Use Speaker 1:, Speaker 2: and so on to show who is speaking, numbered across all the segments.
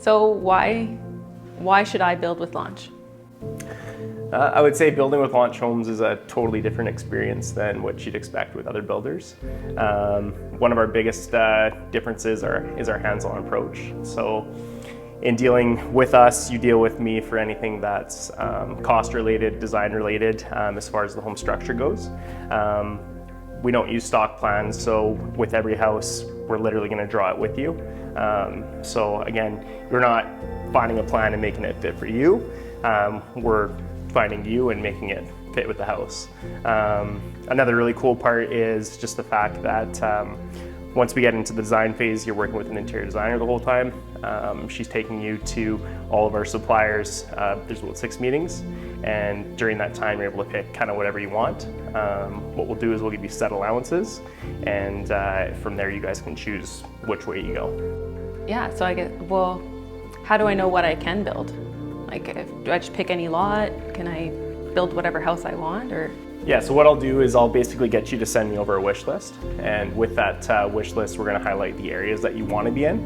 Speaker 1: So why should I build with Launch?
Speaker 2: I would say building with Launch Homes is a totally different experience than what you'd expect with other builders. One of our biggest differences is our hands-on approach. So in dealing with us, you deal with me for anything that's cost-related, design-related, as far as the home structure goes. We don't use stock plans, so with every house, we're literally going to draw it with you. So again, you're not finding a plan and making it fit for you. We're finding you and making it fit with the house. Another really cool part is just the fact that once we get into the design phase, you're working with an interior designer the whole time. She's taking you to all of our suppliers. There's about 6 meetings, and during that time, you're able to pick kind of whatever you want. What we'll do is we'll give you set allowances, and from there, you guys can choose which way you go.
Speaker 1: Yeah, so well, how do I know what I can build? Like, do I just pick any lot? Can I build whatever house I want, or?
Speaker 2: Yeah, so what I'll do is I'll basically get you to send me over a wish list, and with that wish list, we're going to highlight the areas that you want to be in.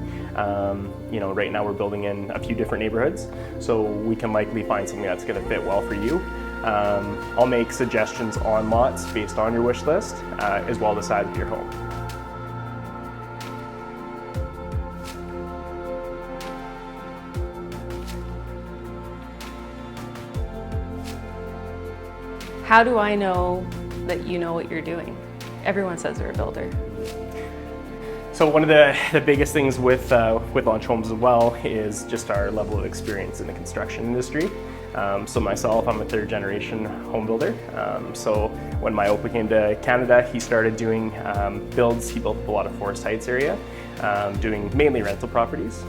Speaker 2: You know, right now we're building in a few different neighborhoods, so we can likely find something that's going to fit well for you. I'll make suggestions on lots based on your wish list, as well as the size of your home.
Speaker 1: How do I know that you know what you're doing? Everyone says they're a builder.
Speaker 2: So one of the biggest things with Launch Homes as well is just our level of experience in the construction industry. So myself, I'm a 3rd generation home builder. So when my Opa came to Canada, he started doing builds. He built a lot of Forest Heights area, doing mainly rental properties.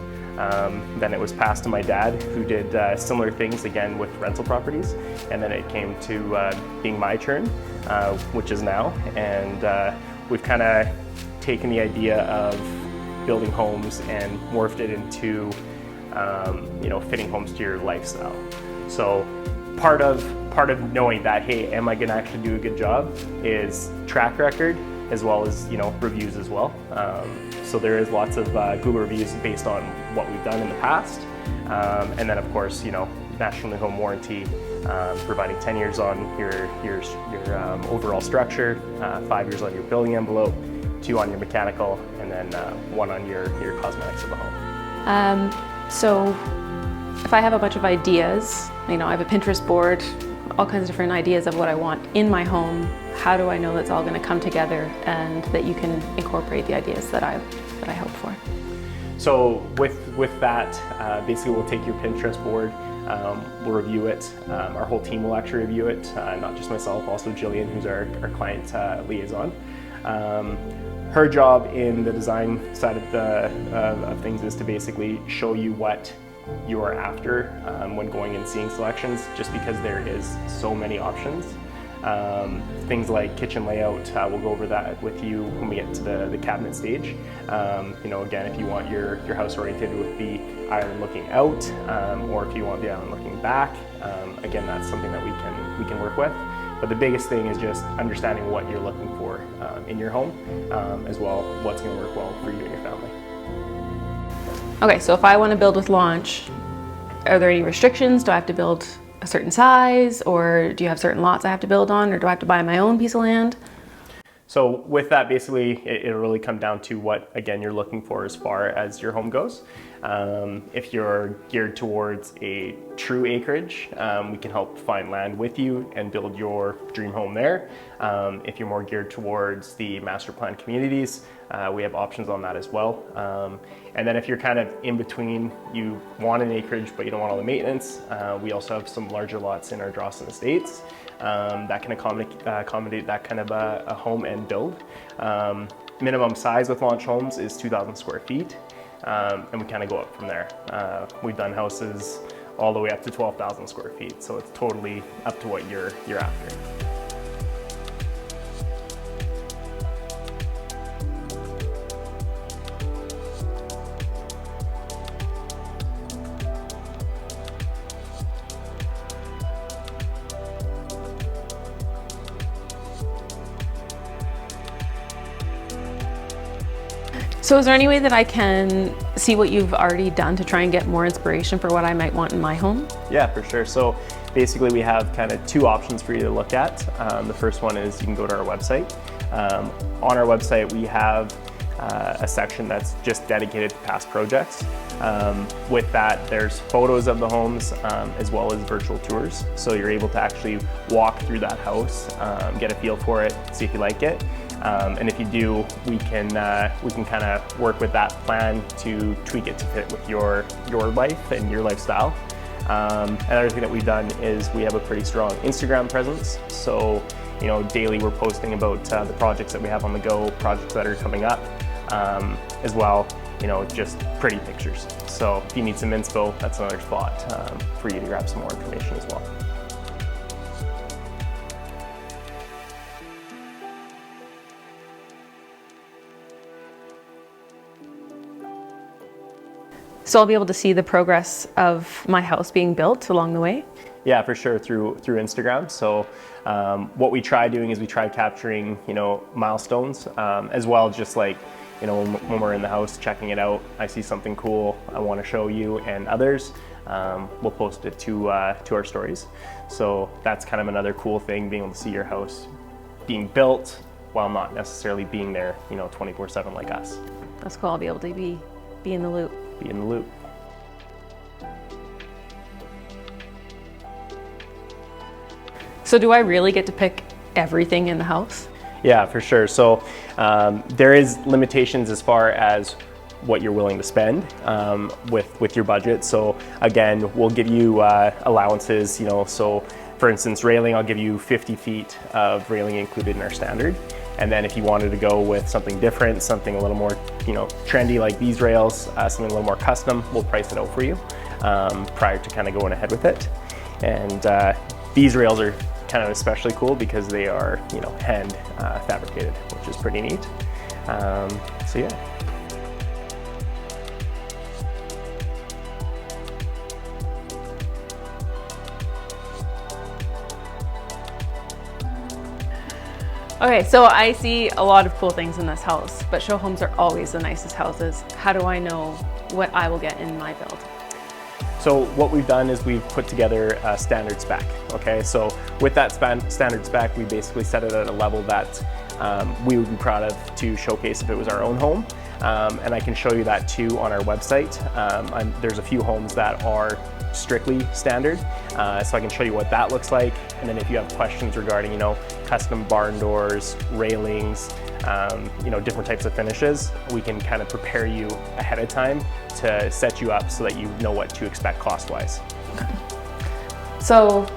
Speaker 2: Then it was passed to my dad, who did similar things again with rental properties, and then it came to being my turn, which is now, and we've kind of taken the idea of building homes and morphed it into you know, fitting homes to your lifestyle. So part of knowing that, hey, am I going to actually do a good job, is track record as well as, you know, reviews as well. So there is lots of Google reviews based on what we've done in the past. And then of course, you know, National Home Warranty, providing 10 years on your overall structure, 5 years on your building envelope, 2 on your mechanical, and then 1 on your cosmetics of the home.
Speaker 1: So if I have a bunch of ideas, you know, I have a Pinterest board, all kinds of different ideas of what I want in my home, how do I know that's all going to come together and that you can incorporate the ideas that I hope for?
Speaker 2: So with that, basically we'll take your Pinterest board, we'll review it. Our whole team will actually review it, not just myself, also Jillian, who's our client liaison. Her job in the design side of things is to basically show you what you are after when going and seeing selections, just because there is so many options. Things like kitchen layout, we'll go over that with you when we get to the cabinet stage. You know, again, if you want your house oriented with the island looking out, or if you want the island looking back, again, that's something that we can work with. But the biggest thing is just understanding what you're looking for in your home, as well what's going to work well for you and your family.
Speaker 1: Okay, so if I want to build with Launch, are there any restrictions? Do I have to build a certain size, or do you have certain lots I have to build on, or do I have to buy my own piece of land?
Speaker 2: So with that, basically, it'll really come down to what, again, you're looking for as far as your home goes. If you're geared towards a true acreage, we can help find land with you and build your dream home there. If you're more geared towards the master plan communities, we have options on that as well. And then if you're kind of in between, you want an acreage but you don't want all the maintenance, we also have some larger lots in our Drawson Estates that can accommodate that kind of a home and build. Minimum size with Launch Homes is 2,000 square feet, and we kind of go up from there. We've done houses all the way up to 12,000 square feet, so it's totally up to what you're after.
Speaker 1: So is there any way that I can see what you've already done to try and get more inspiration for what I might want in my home?
Speaker 2: Yeah, for sure. So basically we have kind of two options for you to look at. The first one is you can go to our website. On our website we have a section that's just dedicated to past projects. With that, there's photos of the homes as well as virtual tours. So you're able to actually walk through that house, get a feel for it, see if you like it. And if you do, we can kind of work with that plan to tweak it to fit with your life and your lifestyle. Another thing that we've done is we have a pretty strong Instagram presence. So, you know, daily we're posting about the projects that we have on the go, projects that are coming up, as well, you know, just pretty pictures. So if you need some inspo, that's another spot for you to grab some more information as well.
Speaker 1: So I'll be able to see the progress of my house being built along the way?
Speaker 2: Yeah, for sure, through Instagram. So what we try doing is we try capturing, you know, milestones, as well, just like, you know, when we're in the house checking it out, I see something cool I want to show you and others, we'll post it to our stories. So that's kind of another cool thing, being able to see your house being built while not necessarily being there, you know, 24/7 like us.
Speaker 1: That's cool. I'll be able to be in the loop.
Speaker 2: Be in the loop.
Speaker 1: So do I really get to pick everything in the house?
Speaker 2: Yeah, for sure. So there is limitations as far as what you're willing to spend with your budget. So again, we'll give you allowances, you know, so for instance, railing, I'll give you 50 feet of railing included in our standard. And then if you wanted to go with something different, something a little more, you know, trendy like these rails, something a little more custom, we'll price it out for you prior to kind of going ahead with it. And these rails are kind of especially cool because they are, you know, hand fabricated, which is pretty neat. So yeah.
Speaker 1: Okay, so I see a lot of cool things in this house, but show homes are always the nicest houses. How do I know what I will get in my build?
Speaker 2: So what we've done is we've put together a standard spec, okay? So with that standard spec, we basically set it at a level that we would be proud of to showcase if it was our own home. And I can show you that too on our website. There's a few homes that are strictly standard, so I can show you what that looks like. And then if you have questions regarding, you know, custom barn doors, railings, you know, different types of finishes, we can kind of prepare you ahead of time to set you up so that you know what to expect cost-wise.
Speaker 1: So,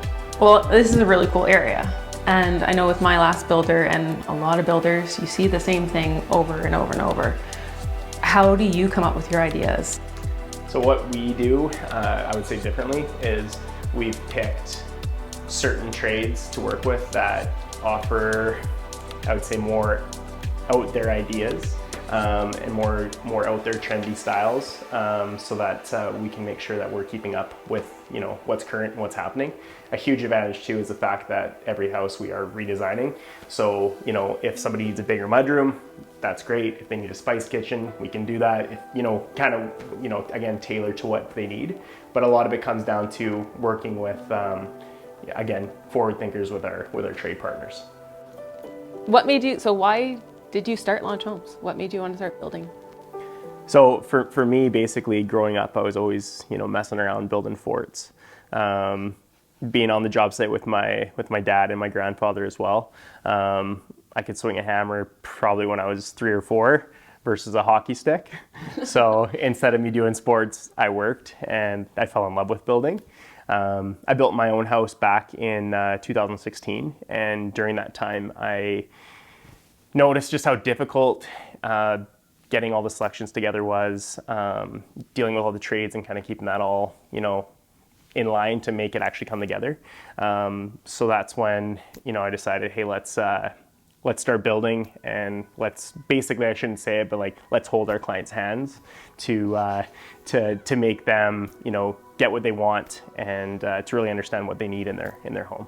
Speaker 1: well, this is a really cool area. And I know with my last builder and a lot of builders, you see the same thing over and over and over. How do you come up with your ideas?
Speaker 2: So what we do, I would say differently, is we've picked certain trades to work with that offer, I would say, more out there ideas and more out there trendy styles, so that we can make sure that we're keeping up with, you know, what's current and what's happening. A huge advantage too is the fact that every house we are redesigning. So, you know, if somebody needs a bigger mudroom, that's great. If they need a spice kitchen, we can do that. If, you know, kind of, you know, again, tailor to what they need. But a lot of it comes down to working with, again, forward thinkers with our trade partners.
Speaker 1: What made you, so why did you start Launch Homes? What made you want to start building?
Speaker 2: So for me, basically growing up, I was always, you know, messing around building forts. Being on the job site with my dad and my grandfather as well. I could swing a hammer probably when I was 3 or 4 versus a hockey stick. So instead of me doing sports, I worked and I fell in love with building. I built my own house back in 2016, and during that time I noticed just how difficult getting all the selections together was, dealing with all the trades and kind of keeping that all, you know, in line to make it actually come together. So that's when, you know, I decided, hey, let's start building, and let's basically, I shouldn't say it, but like, let's hold our clients' hands to make them, you know, get what they want and to really understand what they need in their home.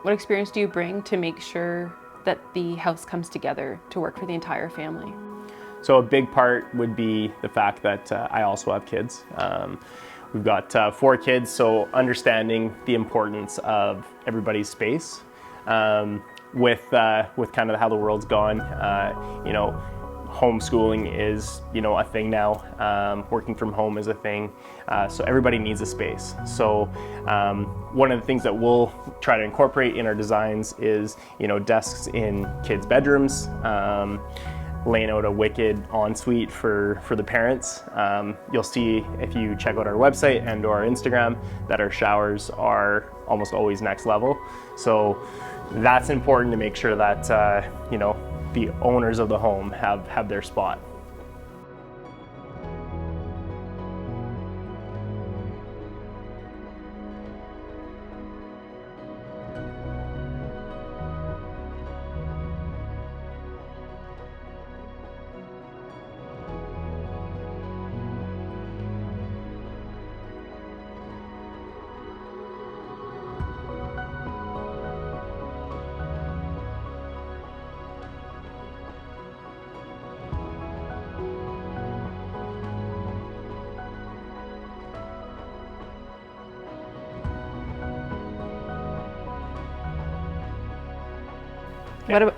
Speaker 1: What experience do you bring to make sure that the house comes together to work for the entire family?
Speaker 2: So a big part would be the fact that I also have kids. We've got 4 kids, so understanding the importance of everybody's space. With kind of how the world's gone, homeschooling is, a thing now. Working from home is a thing. So everybody needs a space. So one of the things that we'll try to incorporate in our designs is, desks in kids' bedrooms, laying out a wicked ensuite for the parents. You'll see if you check out our website and our Instagram that our showers are almost always next level. So that's important to make sure that, the owners of the home have their spot.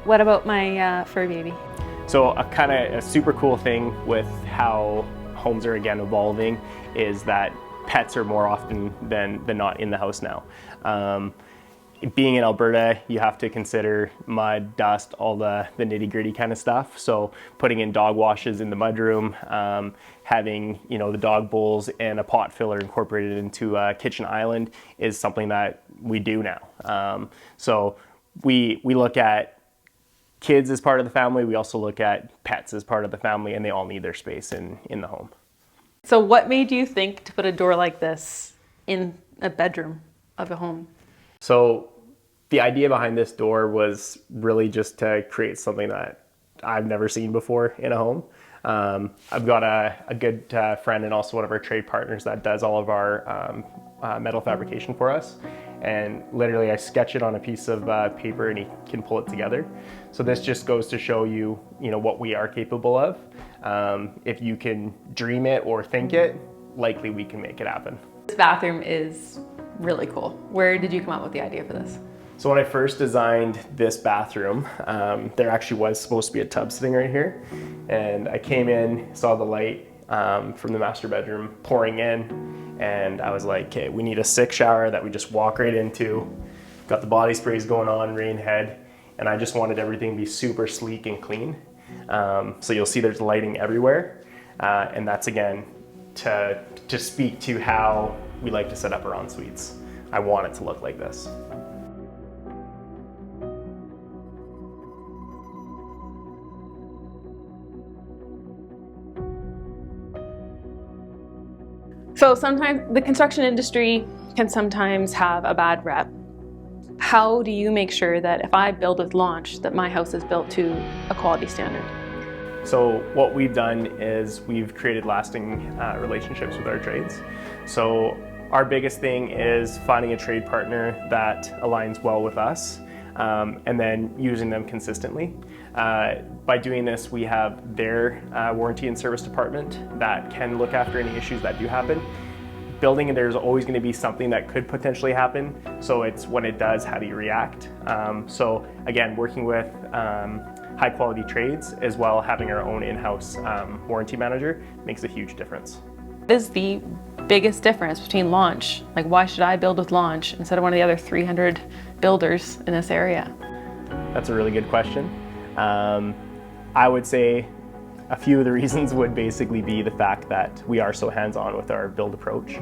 Speaker 1: What about my fur baby?
Speaker 2: So a super cool thing with how homes are again evolving is that pets are more often than not in the house now. Being in Alberta, you have to consider mud, dust, all the nitty gritty kind of stuff. So putting in dog washes in the mudroom, having the dog bowls and a pot filler incorporated into a kitchen island is something that we do now. So we look at kids as part of the family. We also look at pets as part of the family, and they all need their space in the home.
Speaker 1: So what made you think to put a door like this in a bedroom of a home?
Speaker 2: So the idea behind this door was really just to create something that I've never seen before in a home. I've got a good friend and also one of our trade partners that does all of our metal fabrication for us. And literally I sketch it on a piece of paper and he can pull it together. So this just goes to show you, what we are capable of. If you can dream it or think it, likely we can make it happen.
Speaker 1: This bathroom is really cool. Where did you come up with the idea for this?
Speaker 2: So when I first designed this bathroom, there actually was supposed to be a tub sitting right here. And I came in, saw the light from the master bedroom pouring in, and I was like, okay, we need a 6 shower that we just walk right into. Got the body sprays going on, rain head, and I just wanted everything to be super sleek and clean. So you'll see there's lighting everywhere, and that's again to speak to how we like to set up our en-suites. I want it to look like this.
Speaker 1: So sometimes the construction industry can sometimes have a bad rep. How do you make sure that if I build with Launch, that my house is built to a quality standard?
Speaker 2: So what we've done is we've created lasting relationships with our trades. So our biggest thing is finding a trade partner that aligns well with us, and then using them consistently. By doing this, we have their warranty and service department that can look after any issues that do happen. Building, there's always going to be something that could potentially happen, so it's when it does, how do you react? So again, working with high quality trades as well, having our own in-house warranty manager makes a huge difference.
Speaker 1: What is the biggest difference between Launch? Like, why should I build with Launch instead of one of the other 300 builders in this area?
Speaker 2: That's a really good question. I would say a few of the reasons would basically be the fact that we are so hands-on with our build approach.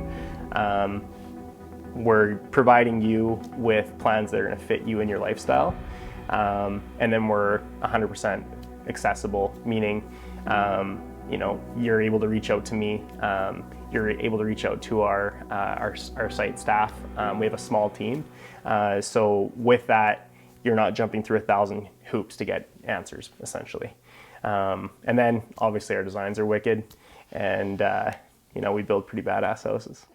Speaker 2: We're providing you with plans that are going to fit you and your lifestyle, and then we're 100% accessible, meaning you're able to reach out to me, you're able to reach out to our site staff. We have a small team, so with that, you're not jumping through 1,000 hoops to get answers, essentially. And then obviously our designs are wicked, and we build pretty badass houses.